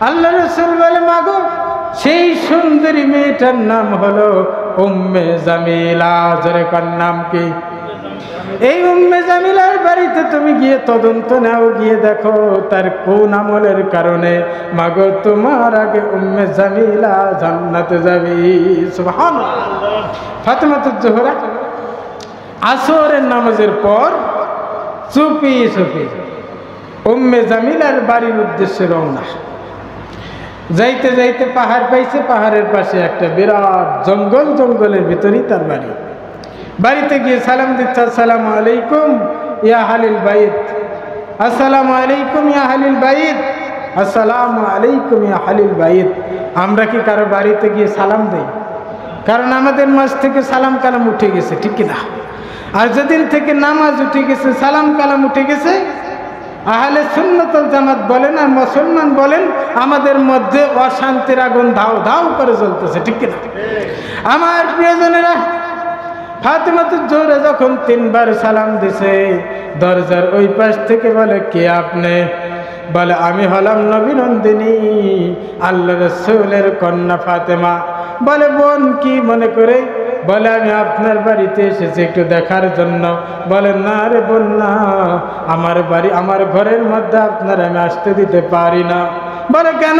আল্লাহ রাসূল বলে, মাগো সেই সুন্দরী মেয়েটার নাম হলো উম্মে জামিলা। জোরে কার নাম কি? এই উম্মে জামিলার বাড়িতে তুমি গিয়ে তদন্ত নাও, গিয়ে দেখো তার কোন আমলের কারণে মাগো তোমার আগে উম্মে জামিলা জান্নাতে যাবে। সুবহানাল্লাহ। ফাতেমাতুজ জোহরা আসরের নামাজের পর চুপি চুপি উম্মে জামিলার বাড়ির উদ্দেশ্যে রওনা। যাইতে যাইতে পাহাড় পাইছে, পাহাড়ের পাশে একটা বিরাট জঙ্গল, জঙ্গলের ভিতরেই তার বাড়ি। বাড়িতে গিয়ে সালাম দিচ্ছে, আসসালামু আলাইকুম ইয়া আহলিল বাইত, আসসালামু আলাইকুম ইয়া আহলিল বাইত, আসসালামু আলাইকুম ইয়া আহলিল বাইত। আমরা কি কারো বাড়িতে গিয়ে সালাম দেই? কারণ আমাদের মাঝ থেকে সালাম কালাম উঠে গেছে, ঠিক কিনা? আর যেদিন থেকে নামাজ উঠে গেছে, সালাম কালাম উঠে গেছে, আহলে সুন্নাত ওয়াল জামাত বলেন আর মুসলমান বলেন, আমাদের মধ্যে অশান্তির আগুন ধাও ধাও করে জ্বলতেছে, ঠিক কিনা? আমার প্রিয়জনেরা, ফাতেমাতুজ জোহরা যখন 3 বার সালাম দিছে, দরজার ওই পাশ থেকে বলে, কে আপনি? বলে, আমি হলাম নবী নন্দিনী, আল্লাহ রাসূলের কন্যা ফাতেমা। বলে, বোন কি মনে করে? বলে, আমি আপনার বাড়িতে এসেছি একটু দেখার জন্য। বলে, না রে বোন না, আমার বাড়ি, আমার ঘরের মধ্যে আপনার আমি আসতে দিতে পারি না। বলে, কেন?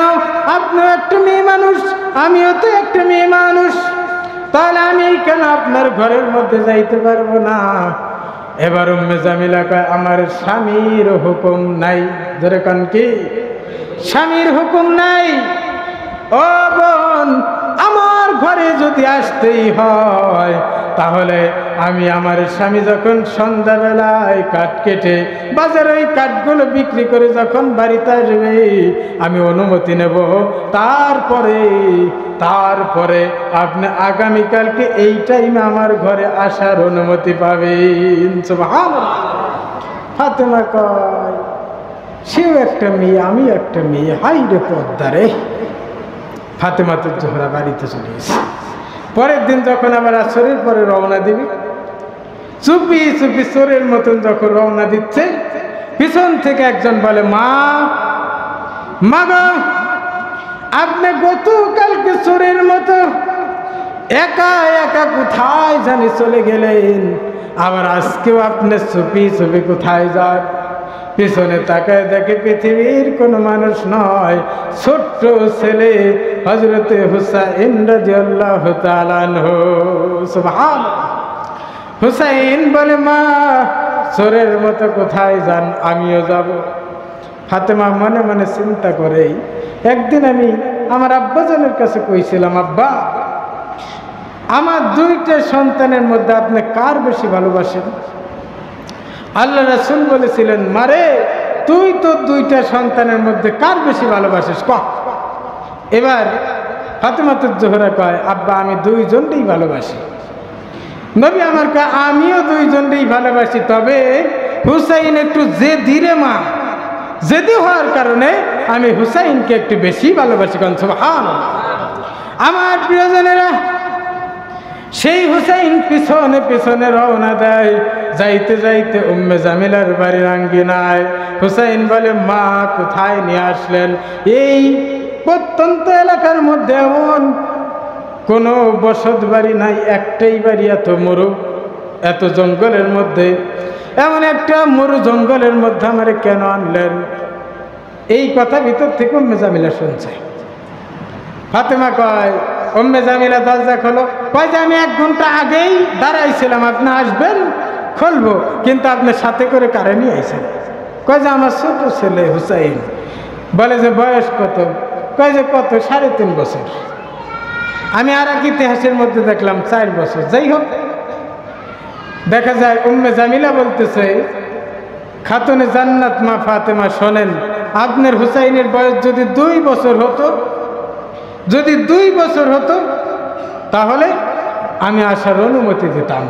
আপনিও একটা মেয়ে মানুষ, আমিও তো একটা মেয়ে মানুষ, তাহলে আমি কেন আপনার ঘরের মধ্যে যাইতে পারবো না? এবার উম্মে জামিলা কয়, আমার স্বামীর হুকুম নাই। ধরে কান কি? স্বামীর হুকুম নাই। ও বোন, আমার ঘরে যদি আসতেই হয়, তাহলে আমি আমার স্বামী যখন সন্ধ্যাবেলায় কাঠ কেটে বাজারে ওই কাঠগুলো বিক্রি করে যখন বাড়িতে আসবে, আমি অনুমতি নেব। তারপরে আপনি আগামীকালকে এই টাইমে আমার ঘরে আসার অনুমতি পাবেন। সুবহানাল্লাহ। ফাতেমা কয়, সেও একটা মেয়ে, আমি একটা মেয়ে, হাই রে পদ্মারে। ফাতেমাতুজ জোহরা বাড়িতে চলে গেছে। পরের দিন যখন আবার আসরের পরে রওনা দিবি, চুপি চুপি চোরের মতন যখন রওনা দিচ্ছে, পিছন থেকে একজন বলে, মা গো, আপনি গতকালকে চোরের মতো একা একা কোথায় জানি চলে গেলেন, আবার আজকেও আপনি চুপি চুপি কোথায় যান? পিছনে তাকায় দেখে পৃথিবীর কোনো মানুষ নয়, ছোট্ট ছেলে হযরতে হুসাইন রাদিয়াল্লাহু তাআলা আনহু। সুবহানাল্লাহ। হুসাইন বলে, মা চোরের মতো কোথায় যান? আমিও যাব। ফাতেমা মনে মনে চিন্তা করে, একদিন আমি আমার আব্বাজানের কাছে কইছিলাম, আব্বা, আমার 2টা সন্তানের মধ্যে আপনি কার বেশি ভালোবাসেন? আল্লাহ রাসূল বলেছিলেন, মারে তুই তো 2টা সন্তানের মধ্যে কার বেশি ভালোবাসিস ক? এবার ফাতেমাতুজ জোহরা কয়, আব্বা আমি 2 জনকেই ভালোবাসি। নবী আমার কয়, আমিও 2 জনকেই ভালোবাসি, তবে হুসাইন একটু জেদি রে মা, জেদি হওয়ার কারণে আমি হুসাইনকে একটু বেশি ভালোবাসি। সুবহানাল্লাহ। আমার প্রিয়জনেরা, সেই হুসাইন পিছনে পিছনে রওনা দেয়। যাইতে যাইতে উম্মে জামিলার বাড়ির আঙ্গিনায় হুসাইন বলে, মা কোথায় নিয়ে আসলেন? এই প্রত্যন্ত এলাকার মধ্যে এমন কোনো বসত বাড়ি নাই, একটাই বাড়ি, এত মরু, এত জঙ্গলের মধ্যে, এমন একটা মরু জঙ্গলের মধ্যে আমারে কেন আনলেন? এই কথা ভিতর থেকে উম্মে জামিলা শুনছে। ফাতেমা কয়, উম্মে জামিলা দরজা খোলো। কয় যে, আমি 1 ঘন্টা আগেই দাঁড়াইছিলাম, আপনি আসবেন, খুলবো, কিন্তু আপনি সাথে করে কারে নিয়ে আইছেন? কয় যে, আমার ছোট ছেলে হুসাইন। বলে যে, বয়স কত? কয় যে, কত? 3.5 বছর। আমি আর এক ইতিহাসের মধ্যে দেখলাম 4 বছর। যাই হোক, দেখা যায় উম্মে জামিলা বলতেছে, খাতুনে জান্নাত মা ফাতেমা, শোনেন, আপনার হুসাইনের বয়স যদি 2 বছর হতো, যদি 2 বছর হতো, তাহলে আমি আসার অনুমতি দিতাম,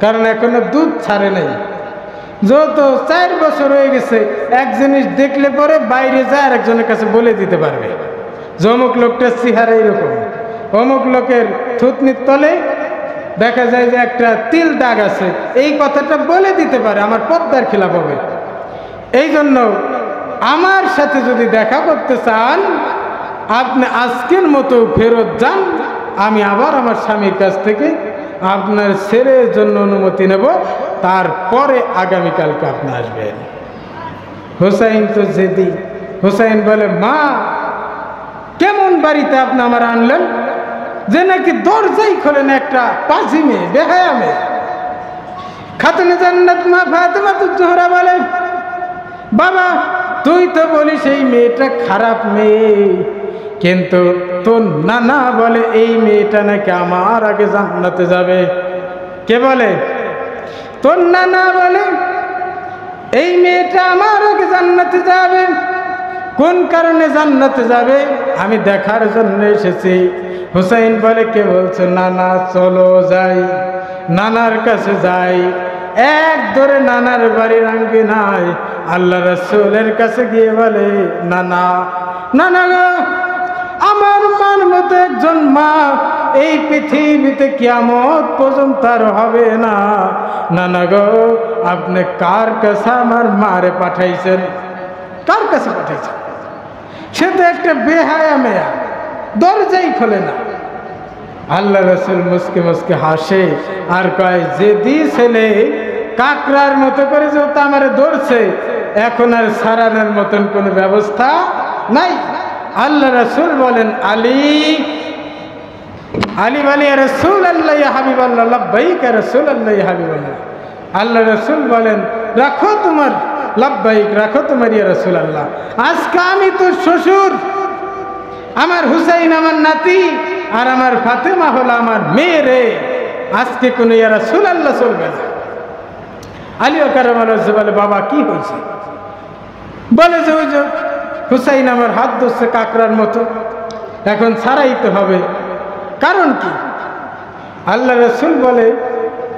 কারণ এখনো দুধ ছাড়ে নাই। যেহেতু 4 বছর হয়ে গেছে, এক জিনিস দেখলে পরে বাইরে যায় আরেকজনের কাছে বলে দিতে পারবে, যে অমুক লোকটার চেহারা এরকম, অমুক লোকের থুতনির তলে দেখা যায় যে একটা তিল দাগ আছে, এই কথাটা বলে দিতে পারে, আমার পদ্মার খিলাফ হবে। এই জন্য আমার সাথে যদি দেখা করতে চান, আপনি আজকের মতো ফেরত যান, আমি আবার আমার স্বামীর কাছ থেকে আপনার ছেলের জন্য অনুমতি নেব, তারপরে আগামীকালকে আপনি আসবেন। হুসাইন তো জেদি। হুসাইন বলে, মা কেমন বাড়িতে আপনি আমার আনলেন যে নাকি দরজাই খোলেন একটা পাজি মেয়ে, বেহায়া মেয়ে। খাতুনে জান্নাত মা ফাতেমাতুজ জোহরা বলে, বাবা তুই তো বলিস এই মেয়েটা খারাপ মেয়ে, কিন্তু তোর নানা বলে এই মেয়েটা নাকি আমার আগে জান্নাতে যাবে। কে বলে? তোর নানা বলে এই মেয়েটা আমার আগে জান্নাতে যাবে। কোন কারণে জান্নাতে যাবে আমি দেখার জন্য এসেছি। হুসাইন বলে, কে বলছে? নানা, চলো যাই, নানার কাছে যাই। এক ধরে নানার বাড়ির আঙ্গিনায় আল্লাহ রাসূলের কাছে গিয়ে বলে, নানা, নানা গো, আমার মার মতো একজন মা এই পৃথিবীতে কিয়ামত পর্যন্ত আর হবে না। নানা গো, আপনি কার কাছে আমার মারে পাঠাইছেন? কার কাছে পাঠাইছেন? সে তো একটা বেহায়া মেয়া, দরজাই খোলে না। আল্লাহ রাসূল মুসকে মুসকে হাসে আর কয়, যেদি ছেলে কাকড়ার মতো করে যে তা আমারে ধরছে, এখন আর সারানোর মতন কোনো ব্যবস্থা নাই। আল্লাহ রাসূল বলেন, আলী, আলী বলে, ইয়া রাসূলুল্লাহ ইয়া হাবিবাল্লাহ, লাব্বাইক ইয়া রাসূলুল্লাহ ইয়া হাবিবাল্লাহ। আল্লাহ রাসূল বলেন, রাখো তোমার লাব্বাইক, রাখো তোমার ইয়া রাসূলুল্লাহ। আজকে আমি তো শ্বশুর, আমার হুসাইন আমার নাতি, আর আমার ফাতেমা হলো আমার মেয়ে রে, আজকে কোনো ইয়া রাসূলুল্লাহ চলবে না। আলী কারামাল্লাহ বলে, বাবা কি হয়েছে? বলে যে ওই যে হুসাইন আমার হাত ধরছে কাকড়ার মতো, এখন ছাড়াইতে হবে। কারণ কি? আল্লাহ রাসূল বলে,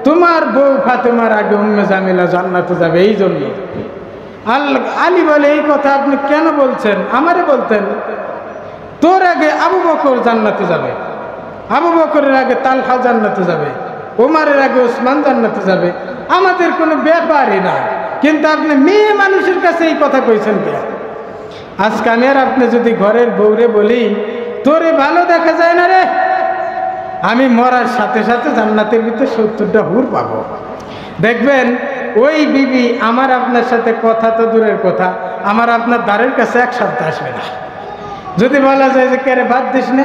তোমার বউ ফাতেমার আগে উম্মে জামিলা জান্নাতে যাবে, এই জন্য। আলী বলে, এই কথা আপনি কেন বলছেন? আমারে বলতেন তোর আগে আবু বকর জান্নাতে যাবে, আবু বকরের আগে তালহা জান্নাতে যাবে, ওমরের আগে ওসমান জান্নাতে যাবে, আমাদের কোনো ব্যাপারই না। কিন্তু আপনি মেয়ে মানুষের কাছে এই কথা কইছেন কে? আজকে আমি আর আপনি যদি ঘরের বউরে বলি, তোরে ভালো দেখা যায় না রে, আমি মরার সাথে সাথে জান্নাতের ভিতরে 70টা হুর পাবো, দেখবেন ওই বিবি আমার আপনার সাথে কথা তো দূরের কথা, আমার আপনার দ্বারের কাছে এক সপ্তাহ আসবে না। যদি বলা যায় যে কেরে ভাত দিস না,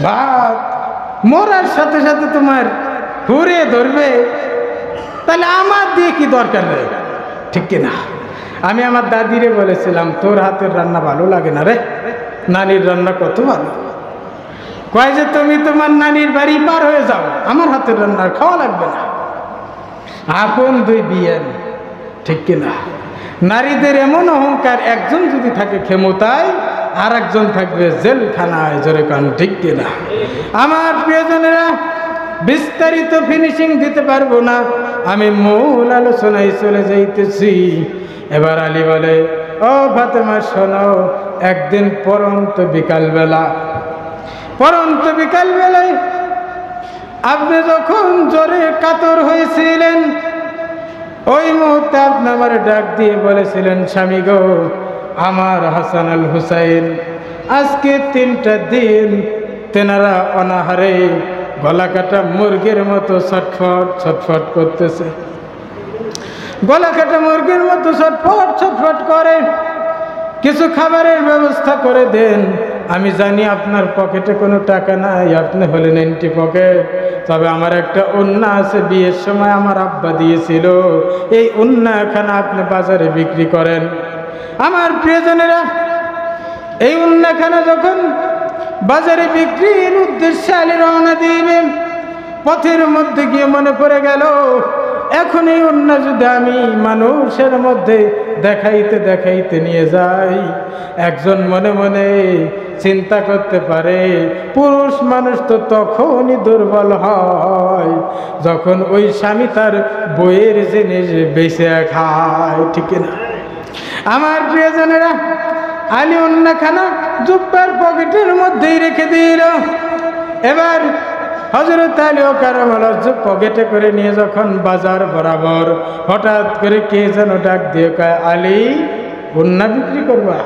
ভাত মরার সাথে সাথে তোমার হুরে ধরবে, তাহলে আমার দিয়ে কি দরকার নেই, ঠিক কিনা? আমি আমার দাদিরে বলেছিলাম, তোর হাতের রান্না ভালো লাগে না রে, নানির রান্না কত ভালো। কয় যে তুমি তোমার নানির বাড়ি পার হয়ে যাও, আমার হাতের রান্নার খাওয়া লাগবে না। আপন দুই বিয়েন, ঠিক কিনা? নারীদের এমন অহংকার, একজন যদি থাকে ক্ষমতায় আর একজন থাকবে জেলখানায়, জোরে কান, ঠিক কিনা? আমার প্রিয়জনেরা, বিস্তারিত ফিনিশিং দিতে পারবো না, আমি মূল আলোচনায় চলে যাইতেছি। এবার আলী বলে, ও ফাতেমা শোনো, একদিন পরন্ত বিকালবেলায় আপনি যখন জ্বরে কাতর হয়েছিলেন, ওই মুহূর্তে আপনি আমার ডাক দিয়ে বলেছিলেন, স্বামী গো, আমার হাসান আল হুসাইন আজকে 3টা দিন তেনারা অনাহারে গলা কাটা মুরগির মতো ছটফট ছটফট করতেছে, গলা কাটা মুরগির মতো ছটফট ছটফট করে, কিছু খাবারের ব্যবস্থা করে দেন। আমি জানি আপনার পকেটে কোনো টাকা নাই, আপনি হলেন এন্টি পকেট, তবে আমার একটা ওন্না আছে, বিয়ের সময় আমার আব্বা দিয়েছিল, এই ওন্নাখানা আপনি বাজারে বিক্রি করেন। আমার প্রিয়জনেরা, এই ওন্নাখানা যখন বাজারে বিক্রির উদ্দেশ্যে আলী রওনা দিবে, পথের মধ্যে গিয়ে মনে পড়ে গেল, এখন এই ওন্না যদি আমি মানুষের মধ্যে দেখাইতে দেখাইতে নিয়ে যাই, একজন মনে মনে চিন্তা করতে পারে, পুরুষ মানুষ তো তখনই দুর্বল হয় যখন ওই স্বামী তার বইয়ের জিনিস বেঁচে খায়, ঠিক না? আমার প্রিয়জনেরা, আলী ওন্নাখানা জুব্বার পকেটের মধ্যেই রেখে দিল। এবার হযরত আলী কারামাল্লাহ পকেটে করে নিয়ে যখন বাজার বরাবর, হঠাৎ করে কে যেন ডাক দিয়ে কয়, আলী ওন্না বিক্রি করবা?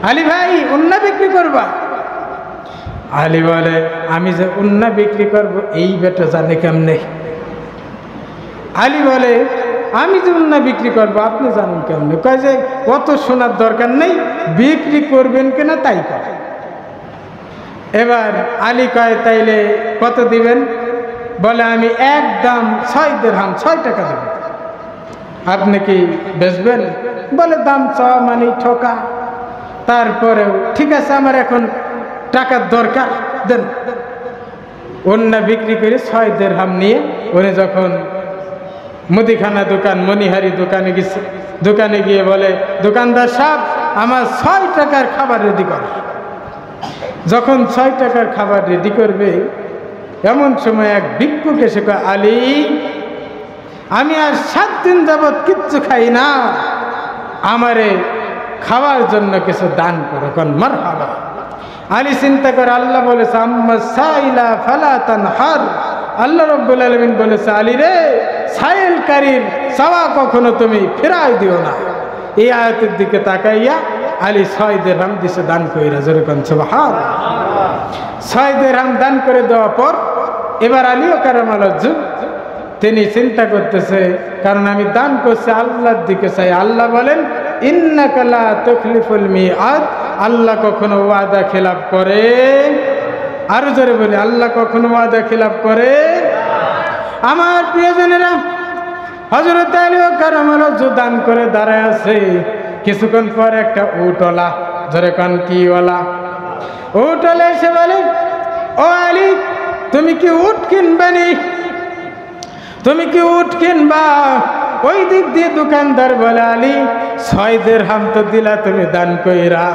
আলী ভাই উন্না বিক্রি করবা? আলী বলে আমি যে উন্না বিক্রি করব এই বেটা জানে কেমনে? আলী বলে আমি যে উন্না বিক্রি করব আপনি জানেন কেমনে? কয় যে অত শোনার দরকার নেই, বিক্রি করবেন কিনা তাই কয়। এবার আলী কয় তাইলে কত দিবেন? বলে আমি একদম 6 দিরহাম, 6 টাকা দেব। আপনি কি বেচবেন? বলে দাম চাওয়া মানে ঠকা। তারপরেও ঠিক আছে আমার এখন টাকার দরকার, দেন। ওন্না বিক্রি করে 6 দিরহাম নিয়ে উনি যখন মুদিখানা দোকান মনিহারি দোকানে গিয়ে বলে দোকানদার সাহেব আমার 6 টাকার খাবার রেডি কর। যখন 6 টাকার খাবার রেডি করবে এমন সময় এক ভিক্ষুক এসে কয় আলী আমি আর 7 দিন যাবৎ কিচ্ছু খাই না, আমারে খাওয়ার জন্য কিছু দান করো। কোন মারহাবা। আলী চিন্তা করে আল্লাহ বলেছে আম্মা সাইলা ফালা তানহার। আল্লাহ রাব্বুল আলামিন বলেছে আলী রে সাইলকারীর চাওয়া কখনো তুমি ফেরাই দিও না। এই আয়াতের দিকে তাকাইয়া আলী 6 দিরহাম দিছে দান কইরা, জোরে কোন সুবহানাল্লাহ। 6 দিরহাম দান করে দেওয়ার পর এবার আলীও কারামালজ্জু তিনি চিন্তা করতেছে, কারণ আমি দান করছি আল্লাহর দিকে চাই। আল্লাহ বলেন ইন্নাকা লা তুখলিফুল মিআদ, আল্লাহ কখনো ওয়াদা খেলাফ করে? আরো জোরে বলি আল্লাহ কখনো ওয়াদা খেলাফ করে? আমার প্রিয়জনেরা হযরত আলী কারামালজ্জু দান করে দাঁড়ায় আছে। কিছুক্ষণ পর একটা উটওয়ালা, জোরে কান কি ওয়ালা? উটওয়ালা এসে বলে ও আলী তুমি কি উট কিনবানি? তুমি কি উট কিনবা? ওই দিক দিয়ে দোকানদার বলে আলী 6 দিরহাম তো দিলা তুমি দান কইরা,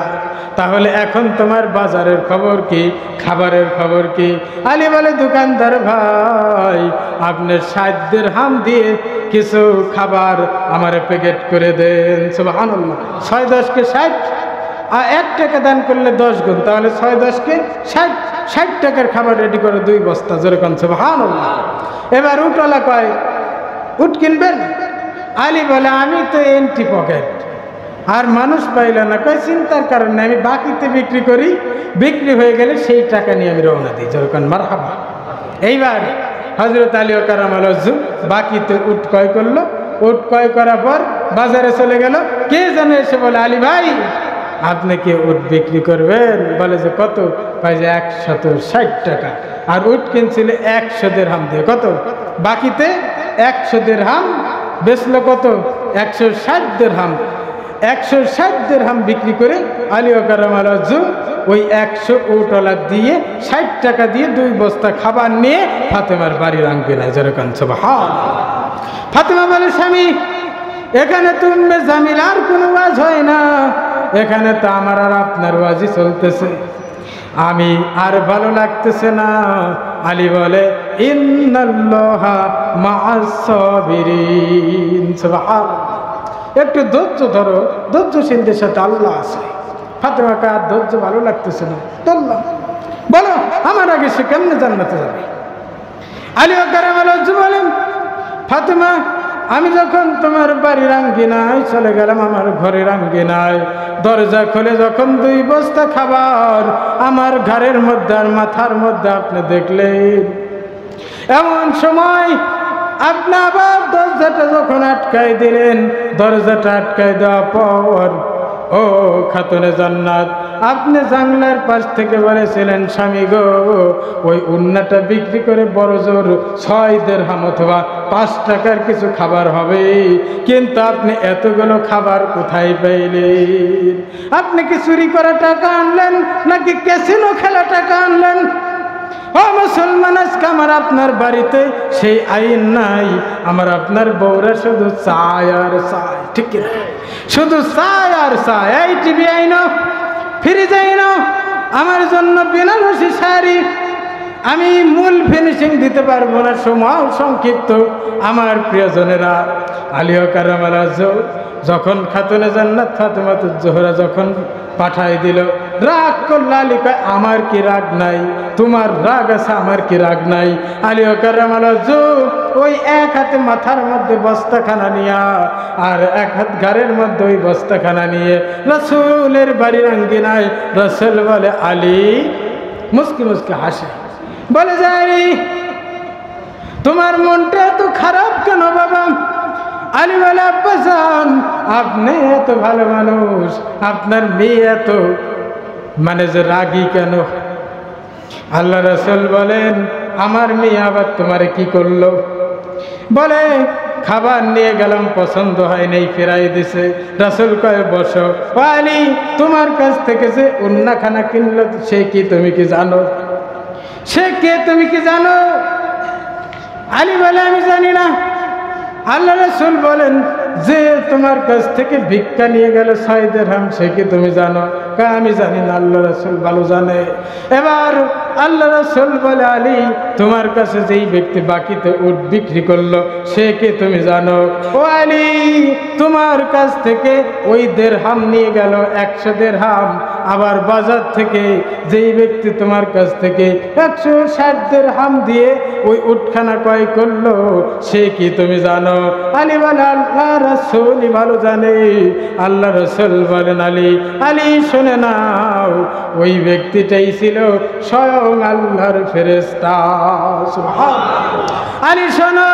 তাহলে এখন তোমার বাজারের খবর কি, খাবারের খবর কি? আলী বলে দোকানদার ভাই আপনি 7 দিরহাম দিয়ে কিছু খাবার আমার প্যাকেট করে দেন। সুবহানাল্লাহ। 6 10 কে 60 আর 1 টাকা দান করলে 10 গুণ, তাহলে 6 10 কে 60 টাকার খাবার রেডি করে 2 বস্তা, জোরে কোন সুবহানাল্লাহ। এবার উটওয়ালা কয় উট কিনবেন? আলী বলে আমি তো এন্টি পকেট, আর মানুষ পাইল না। কয় চিন্তার কারণে আমি বাকিতে বিক্রি করি, বিক্রি হয়ে গেলে সেই টাকা নিয়ে আমি রওনা দিই, জোরে কোন মারহাবা। এইবার হযরত আলী কারামালজ্জু বাকিতে উট ক্রয় করলো। উট ক্রয় করার পর বাজারে চলে গেল। কে যেন এসে বলে আলী ভাই আপনি কি উট বিক্রি করবেন? বলে যে কত? কয় যে 160 টাকা। আর উট কিনছিল 100 দিরহাম দিয়ে। কত? বাকিতে 100 দিরহাম, বেচলো কত? 160 দিরহাম। 160 দিরহাম বিক্রি করে আলী কারামালজ্জু ওই 100 উটওয়ালা দিয়ে 60 টাকা দিয়ে 2 বস্তা খাবার নিয়ে ফাতেমার বাড়ির আঙ্গিনায়, জোরে কোন সুবহানাল্লাহ। ফাতেমা বলে স্বামী এখানে তো উম্মে জামিলার কোনো ওয়াজ হয় না, এখানে তো আমার আর আপনার ওয়াজই চলতেছে, আমি আর ভালো লাগতেছে না। আলী বলে ইন্নাল্লাহা মা'আস সাবিরিন। সুবহানাল্লাহ। একটু ধৈর্য ধরো, ধৈর্যশীলদের সাথে আল্লাহ আছে। ফাতেমাকে আর ধৈর্য ভালো লাগতেছে না, বললাম বলো আমার আগে সে কেমনে জান্নাতে যাবে? আলী কারামালজ্জু বলেন ফাতেমা আমি যখন তোমার বাড়ির আঙ্গিনায় চলে গেলাম, আমার ঘরের আঙ্গিনায় দরজা খুলে যখন 2 বস্তা খাবার আমার ঘরের মধ্যে আর মাথার মধ্যে আপনি দেখলেন, এমন সময় আপনি আবার দরজাটা যখন আটকাই দিলেন, দরজাটা আটকাই দেওয়ার পর ও খাতুনে জান্নাত আপনি জানলার পাশ থেকে বলেছিলেন স্বামী গো ওই উন্নাটা বিক্রি করে বড় জোর 6 দিরহাম অথবা 5 টাকার কিছু খাবার হবে, কিন্তু আপনি এতগুলো খাবার কোথায় পাইলেন? আপনি কি চুরি করা টাকা আনলেন নাকি ক্যাসিনো খেলা টাকা আনলেন? ও মুসলমান আজকে আমার আপনার বাড়িতে সেই আইন নাই, আমার আপনার বউরা শুধু চায় আর চায়, ঠিক না? শুধু চায় আর চায়। এই টিভি আইনো, ফিরে যাই না, আমার জন্য বেনারসি শাড়ি, আমি মূল ফিনিশিং দিতে পারবো না, সময় সংক্ষিপ্ত। আমার প্রিয়জনেরা আলী কারামালজ্জু যখন খাতুনে জান্নাত ফাতেমাতুজ জোহরা যখন পাঠাই দিল। রাগ করলো আলী কয় আমার কি রাগ নাই, তোমার রাগ আছে, আমার কি রাগ নাই। আলী কারামাল্লাহু ওই এক হাতে মাথার মধ্যে বস্তাখানা নিয়া আর এক হাত ঘাড়ের মধ্যে ওই বস্তাখানা নিয়ে রাসূলের বাড়ির আঙ্গিনায় রাসূল বলে আলী মুস্কি মুস্কি হাসে, বলে যাই তোমার মনটা এত খারাপ কেন বাবা? আলী বলে আব্বাজান আপনি এত ভালো মানুষ, আপনার মেয়ে এত মানে যে রাগী কেন? আল্লাহ রাসূল বলেন আমার মেয়ে আবার তোমারে কি করলো? বলে খাবার নিয়ে গেলাম, পছন্দ হয় নাই, ফেরাই দিছে। রাসূল কয় বসো। আলী তোমার কাছ থেকে যে উন্নাখানা কিনলো সে কি তুমি কি জানো? সে কে তুমি কি জানো? আলী বলে আমি জানি না। আল্লাহ রাসূল বলেন যে তোমার কাছ থেকে ভিক্ষা নিয়ে গেল 6 দিরহাম সে কি তুমি জানো? আমি জানি না, আল্লাহ রাসূল ভালো জানে। এবার আল্লাহ রাসূল বলে আলী তোমার কাছে যেই ব্যক্তি বাকিতে উট বিক্রি করলো সে কি তুমি জানো? ও আলী তোমার কাছ থেকে ওই দিরহাম নিয়ে গেল 100 দিরহাম, আবার বাজার থেকে যেই ব্যক্তি তোমার কাছ থেকে 160 দিরহাম দিয়ে ওই উটখানা ক্রয় করলো সে কি তুমি জানো? আলী বলে আল্লাহ রাসূল ভালো জানে। আল্লাহ রাসূল বলেন আলী শুনে নাও ওই ব্যক্তিটাই ছিল স্বয়ং আল্লাহর ফেরেশতা। সুবহানাল্লাহ। আলী শোনো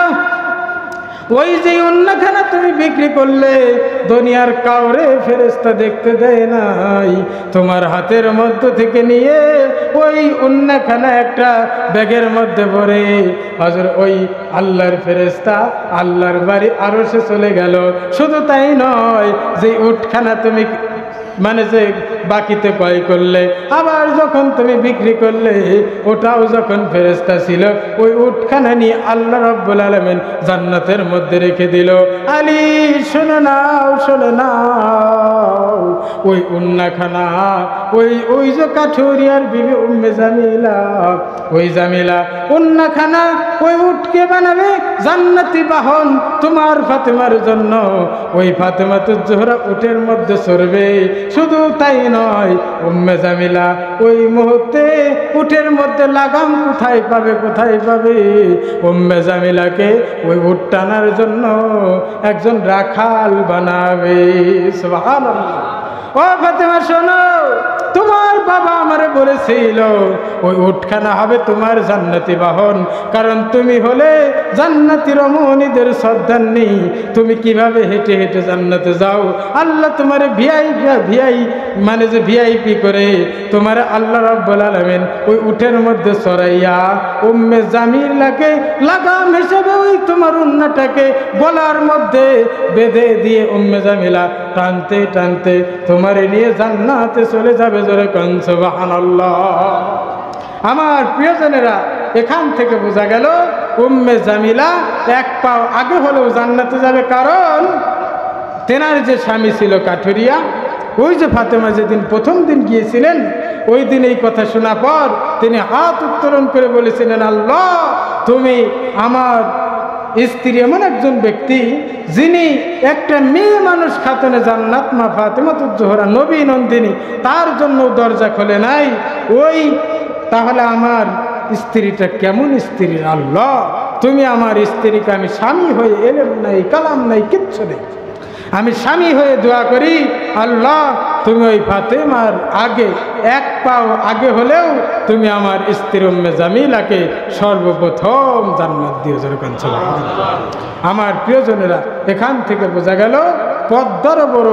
ওই যে উন্নাখানা তুমি বিক্রি করলে দুনিয়ার কাউরে ফেরেশতা দেখতে দেয় নাই, তোমার হাতের মধ্য থেকে নিয়ে ওই উন্নাখানা একটা ব্যাগের মধ্যে ভরে হযরত ওই আল্লাহর ফেরেশতা আল্লাহর বাড়ি আরশে চলে গেল। শুধু তাই নয়, যে উটখানা তুমি মানে যে বাকিতে ক্রয় করলে আবার যখন তুমি বিক্রি করলে ওটাও যখন ফেরেশতা ছিল ওই উটখানা নিয়ে আল্লাহ রাব্বুল আলামিন জান্নাতের মধ্যে রেখে দিল। আলী শুনে নাও ওই উন্নাখানা ওই যে কাঠুরিয়ার বিবি উম্মে জামিলা, ওই জামিলা উন্নাখানা ওই উটকে বানাবে জান্নাতি বাহন তোমার ফাতেমার জন্য। ওই ফাতেমাতুজ জোহরা উটের মধ্যে চড়বে। শুধু তাই নয়, উম্মে জামিলা ওই মুহূর্তে উটের মধ্যে লাগাম কোথায় পাবে? উম্মে জামিলাকে ওই উট টানার জন্য একজন রাখাল বানাবে। সুবহানাল্লাহ। ও ফাতেমা শোনো, তোমার বাবা আমারে বলেছিল ওই উটখানা হবে তোমার জান্নাতি বাহন, কারণ তুমি হলে জান্নাতি রমণীদের সর্দারনি। তুমি কিভাবে হেঁটে হেঁটে জান্নাতে যাও? আল্লাহ তোমারে ভিআইপি করে তোমার আল্লাহ রাব্বুল আলামিন ওই উটের মধ্যে চড়াইয়া উম্মে জামিলাকে লাগাম হিসেবে ওই তোমার উন্নাটাকে গলার মধ্যে বেঁধে দিয়ে উম্মে জামিলা টানতে টানতে তোমারে নিয়ে জান্নাতে চলে যাবে। জোরে কোন সুবহানাল্লাহ। আমার প্রিয়জনেরা, এখান থেকে বোঝা গেল উম্মে জামিলা এক পাও আগে হলেও জান্নাতে যাবে, কারণ তেনার যে স্বামী ছিল কাঠুরিয়া, ওই যে ফাতেমা যেদিন প্রথম দিন গিয়েছিলেন ওই দিন এই কথা শোনা পর তিনি হাত উত্তোলন করে বলেছিলেন আল্লাহ তুমি আমার স্ত্রী এমন একজন ব্যক্তি যিনি একটা মেয়ে মানুষ খাতুনে জান্নাত মা ফাতেমাতুজ জোহরা নবী নন্দিনী তার জন্য দরজা খোলে নাই, তাহলে আমার স্ত্রীটা কেমন স্ত্রী? আল্লাহ তুমি আমার স্ত্রীকে, আমি স্বামী হয়ে এলেম নাই কালাম নাই কিচ্ছু নেই, আমি স্বামী হয়ে দোয়া করি আল্লাহ তুমি ওই ফাতেমার আগে এক পাও আগে হলেও তুমি আমার স্ত্রী উম্মে জামিলাকে সর্বপ্রথম জান্নাত দিও। যেরকম আমার প্রিয়জনেরা, এখান থেকে বোঝা গেল পদ্মার বড়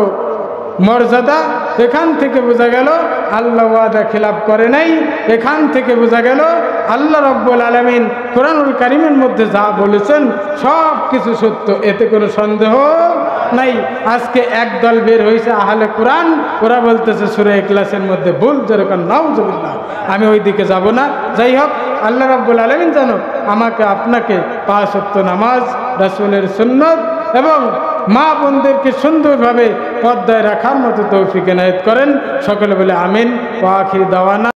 মর্যাদা, এখান থেকে বোঝা গেল আল্লাহ ওয়াদা খিলাফ করে নাই, এখান থেকে বোঝা গেল আল্লাহ রাব্বুল আলামিন কোরআনুল কারীমের মধ্যে যা বলেছেন সব কিছু সত্য, এতে কোনো সন্দেহ নাই। আজকে একদল বের হয়েছে আহলে কোরআন, ওরা বলতেছে সূরা ইখলাসের মধ্যে ভুল, যেরকম নাউজুবিল্লাহ। আমি ওই দিকে যাব না। যাই হোক, আল্লাহ রাব্বুল আলামিন যেন আমাকে আপনাকে 5 ওয়াক্ত নামাজ, রাসূলের সুন্নাত এবং মা বোনদেরকে সুন্দরভাবে পর্দায় রাখার মতো তৌফিক এনায়েত করেন। সকলে বলে আমিন। ওয়া আখির দাওয়ানা।